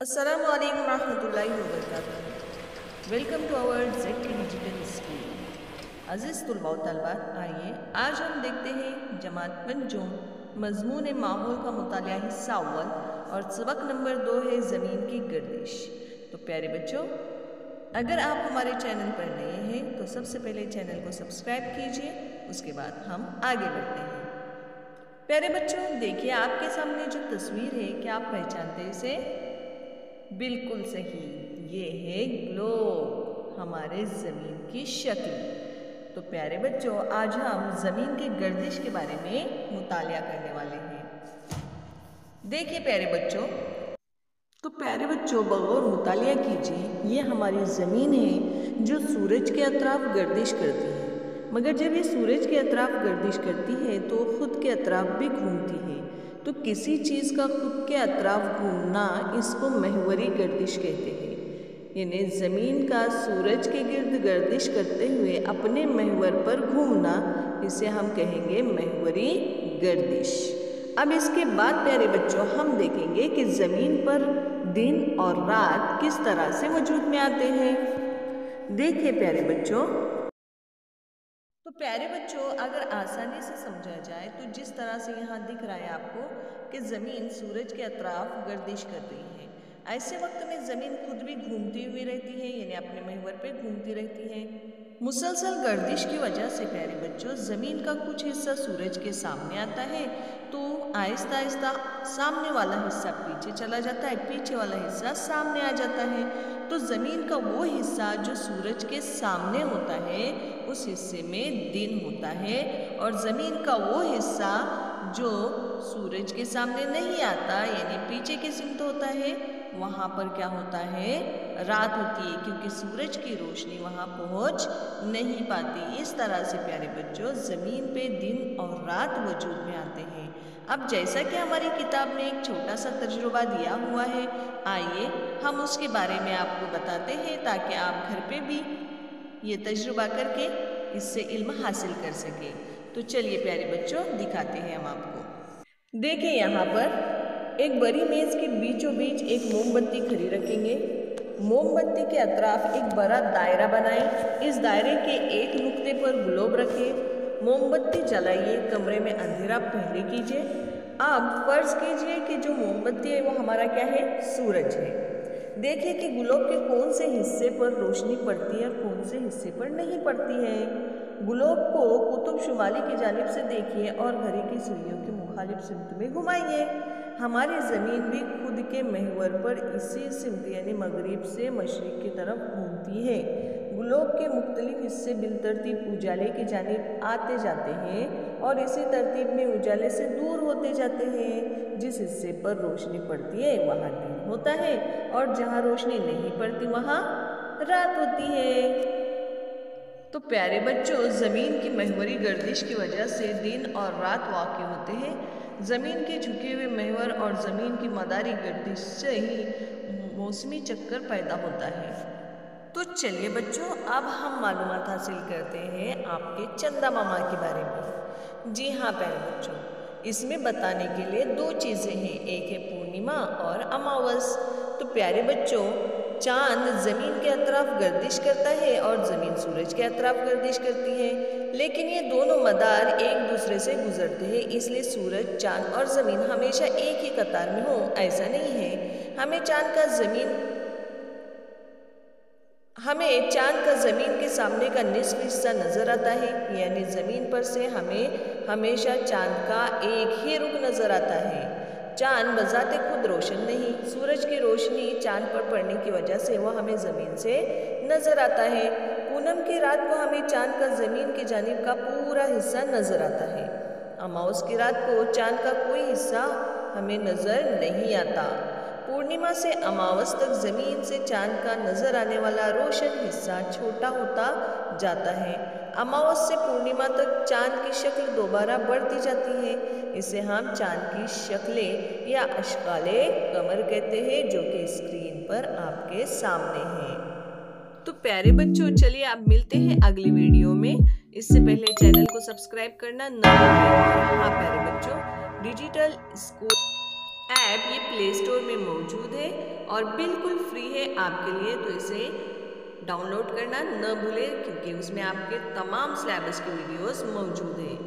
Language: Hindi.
अस्सलामु अलैकुम रहमतुल्लाहि व बरकातुहू। Welcome to our Z digital school. अज़ीज़ तुलबा व तलबात, आइए आज हम देखते हैं जमात पंजों मज़मून माहौल का मुतालिया हिस्सा अव्वल और सबक नंबर 2 है ज़मीन की गर्दिश। तो प्यारे बच्चों, अगर आप हमारे चैनल पर नए हैं तो सबसे पहले चैनल को सब्सक्राइब कीजिए, उसके बाद हम आगे बढ़ते हैं। प्यारे बच्चों, देखिए आपके सामने जो तस्वीर है, क्या आप पहचानते हैं इसे? बिल्कुल सही, ये है ग्लोब, हमारे ज़मीन की शक्ल। तो प्यारे बच्चों, आज हम ज़मीन की गर्दिश के बारे में मुतालिया करने वाले हैं। देखिए प्यारे बच्चों, बगौर मुतालिया कीजिए, ये हमारी ज़मीन है जो सूरज के अतराफ गर्दिश करती है। मगर जब ये सूरज के अतराफ गर्दिश करती है तो खुद के अतराफ भी घूमती है। तो किसी चीज़ का खुद के अतराफ घूमना, इसको महवरी गर्दिश कहते हैं। यानी ज़मीन का सूरज के गिर्द गर्दिश करते हुए अपने महवर पर घूमना, इसे हम कहेंगे महवरी गर्दिश। अब इसके बाद प्यारे बच्चों, हम देखेंगे कि ज़मीन पर दिन और रात किस तरह से वजूद में आते हैं। देखिए प्यारे बच्चों, अगर आसानी से समझा जाए तो जिस तरह से यहाँ दिख रहा है आपको कि ज़मीन सूरज के अतराफ गर्दिश कर रही है, ऐसे वक्त में ज़मीन खुद भी घूमती हुई रहती है, यानी अपने महवर पे घूमती रहती है। मुसलसल गर्दिश की वजह से प्यारे बच्चों, ज़मीन का कुछ हिस्सा सूरज के सामने आता है तो आहिस्ता आहिस्ता सामने वाला हिस्सा पीछे चला जाता है, पीछे वाला हिस्सा सामने आ जाता है। तो ज़मीन का वो हिस्सा जो सूरज के सामने होता है, उस हिस्से में दिन होता है, और ज़मीन का वो हिस्सा जो सूरज के सामने नहीं आता, यानी पीछे की सिमत होता है, वहाँ पर क्या होता है? रात होती है, क्योंकि सूरज की रोशनी वहाँ पहुँच नहीं पाती। इस तरह से प्यारे बच्चों, ज़मीन पे दिन और रात वजूद में आते हैं। अब जैसा कि हमारी किताब में एक छोटा सा तजुर्बा दिया हुआ है, आइए हम उसके बारे में आपको बताते हैं, ताकि आप घर पे भी ये तजुर्बा करके इससे इल्म हासिल कर सके। तो चलिए प्यारे बच्चों, दिखाते हैं हम आपको। देखिए यहाँ पर एक बड़ी मेज़ के बीचों बीच एक मोमबत्ती खड़ी रखेंगे। मोमबत्ती के अतराफ एक बड़ा दायरा बनाएं। इस दायरे के एक नुक्ते पर ग्लोब रखें। मोमबत्ती जलाइए, कमरे में अंधेरा पहले कीजिए। अब फर्ज कीजिए कि जो मोमबत्ती है वो हमारा क्या है? सूरज है। देखिए कि ग्लोब के कौन से हिस्से पर रोशनी पड़ती है और कौन से हिस्से पर नहीं पड़ती है। ग्लोब को कुतुब शुमाली की जानिब से देखिए और घड़ी की सुइयों के मुखालिफ सिमत में घुमाइए। हमारी ज़मीन भी खुद के महवर पर इसी सिमत यानी मगरिब से मशरिक की तरफ घूमती है। ग्लोब के मुख्तलिफ हिस्से बिलतरतीब उजाले की जानिब आते जाते हैं और इसी तरतीब में उजाले से दूर होते जाते हैं। जिस हिस्से पर रोशनी पड़ती है वहाँ दिन होता है, और जहाँ रोशनी नहीं पड़ती वहाँ रात होती है। तो प्यारे बच्चों, ज़मीन की महवरी गर्दिश की वजह से दिन और रात वाक़ होते हैं। ज़मीन के झुके हुए महवर और ज़मीन की मदारी गर्दिश से ही मौसमी चक्कर पैदा होता है। तो चलिए बच्चों, अब हम मालूमात हासिल करते हैं आपके चंदा मामा के बारे में। जी हाँ प्यारे बच्चों, इसमें बताने के लिए दो चीज़ें हैं, एक है पूर्णिमा और अमावस। तो प्यारे बच्चों, चांद ज़मीन के अतराफ गर्दिश करता है और ज़मीन सूरज के अतराफ गर्दिश करती है, लेकिन ये दोनों मदार एक दूसरे से गुजरते हैं, इसलिए सूरज, चांद और ज़मीन हमेशा एक ही कतार में हो, ऐसा नहीं है। हमें चांद का ज़मीन के सामने का निस्फ हिस्सा नज़र आता है, यानी ज़मीन पर से हमें हमेशा चांद का एक ही रुख नज़र आता है। चांद बज़ाते खुद रोशन नहीं, सूरज की रोशनी चांद पर पड़ने की वजह से वह हमें ज़मीन से नज़र आता है। पूनम की रात को हमें चांद का ज़मीन की जानिब का पूरा हिस्सा नज़र आता है। अमावस की रात को चांद का कोई हिस्सा हमें नज़र नहीं आता। पूर्णिमा से अमावस तक ज़मीन से चांद का नज़र आने वाला रोशन हिस्सा छोटा होता जाता है। अमावस से पूर्णिमा तक चांद की शक्ल दोबारा बढ़ती जाती है। इसे हम चांद की शक्लें या अशकाले कमर कहते हैं, जो कि स्क्रीन पर आपके सामने हैं। तो प्यारे बच्चों, चलिए आप मिलते हैं अगली वीडियो में। इससे पहले चैनल को सब्सक्राइब करना ना भूलें। हाँ प्यारे बच्चों, डिजिटल स्कूल ऐप ये प्ले स्टोर में मौजूद है और बिल्कुल फ्री है आपके लिए, तो इसे डाउनलोड करना न भूलें क्योंकि उसमें आपके तमाम सिलेबस के वीडियोस मौजूद हैं।